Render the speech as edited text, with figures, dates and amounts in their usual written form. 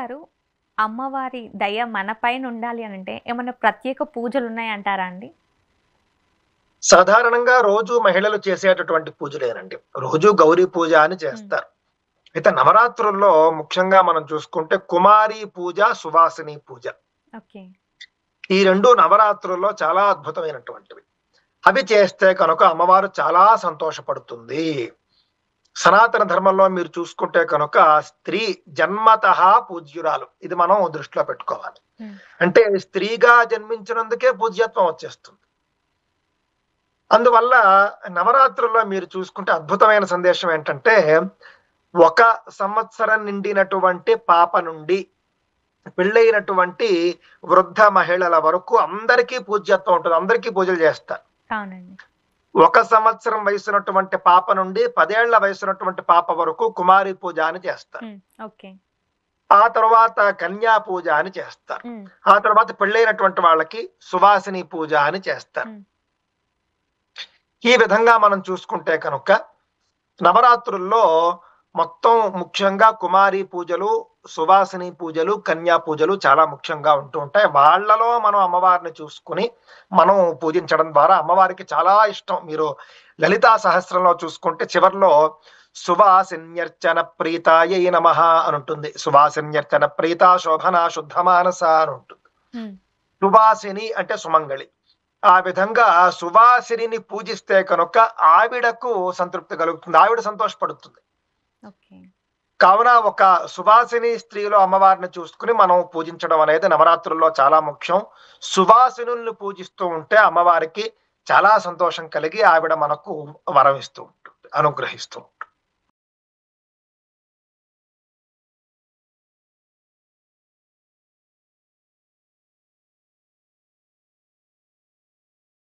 గురువుగారు, అమ్మవారి దయ మన పైన ఉండాలి అనంటే ఏమన్నా ప్రత్యేక పూజలున్నాయంటారా అండి? సాధారణంగా రోజు మహిళలు చేసేటటువంటి పూజలేనండి. రోజు గౌరీ పూజ అని హ్మ్. చేస్తారు. అయితే నవరాత్రుల్లో ముఖ్యంగా మనం చూసుకుంటే కుమారి పూజ, సువాసిని పూజ. ఓకే. ఈ 2 నవరాత్రుల్లో చాలా అద్భుతమైనటువంటివి. అవి చేస్తే కనుక అమ్మవారు చాలా సంతోషపడుతుంది. సనాతన ధర్మంలో మీరు చూసుకుంటే కనుక స్త్రీ జన్మతః పూజ్యురాలు. ఇది మనం దృష్టిలో పెట్టుకోవాలి. హ్మ్. అంటే స్త్రీగా జన్మించినందుకే పూజ్యత్వం వచ్చేస్తుంది. అందువల్ల నవరాత్రుల్లో మీరు చూసుకుంటే అద్భుతమైన సందేశం ఏంటంటే, ఒక సంవత్సరం నిండినటువంటి పాప నుండి పెళ్ళైనటువంటి వృద్ధ మహిళల వరకు అందరికీ పూజ్యత్వం ఉంటుంది. అందరికీ పూజలు చేస్తారు. అవునండి. ఒక సంవత్సరం వయసున్నటువంటి పాప నుండి 10 ఏళ్ల వయసున్నటువంటి పాప వరకు కుమారి పూజ అని చేస్తారు. హ్మ్. ఓకే. ఆ తర్వాత కన్యా పూజ అని చేస్తారు. హ్మ్. ఆ తర్వాత పెళ్ళైనటువంటి వాళ్ళకి సువాసిని పూజ అని చేస్తారు. హ్మ్. ఈ విధంగా మనం చూసుకుంటే కనుక నవరాత్రుల్లో మొత్తం ముఖ్యంగా కుమారి పూజలు, సువాసిని పూజలు, కన్యా పూజలు చాలా ముఖ్యంగా ఉంటూ ఉంటాయి. వాళ్ళలో మనం అమ్మవారిని చూసుకొని మనం పూజించడం ద్వారా అమ్మవారికి చాలా ఇష్టం. మీరు లలితా సహస్రంలో చూసుకుంటే చివర్లో సువాసిన్యర్చన ప్రీతాయై నమః అని ఉంటుంది. సువాసిన్యర్చన ప్రీత శోభన శుద్ధ మానస అని ఉంటుంది. హ్మ్. సువాసిని అంటే సుమంగళి. ఆ విధంగా సువాసినిని పూజిస్తే కనుక ఆవిడకు సంతృప్తి కలుగుతుంది. ఆవిడ సంతోషపడుతుంది. ఓకే. కావున ఒక సువాసిని స్త్రీలో అమ్మవారిని చూసుకొని మనం పూజించడం అనేది నవరాత్రుల్లో చాలా ముఖ్యం. సువాసినుల్ని పూజిస్తూ ఉంటే అమ్మవారికి చాలా సంతోషం కలిగి ఆవిడ మనకు వరం ఇస్తూ ఉంటుంది. అనుగ్రహిస్తూ ఉంటుంది.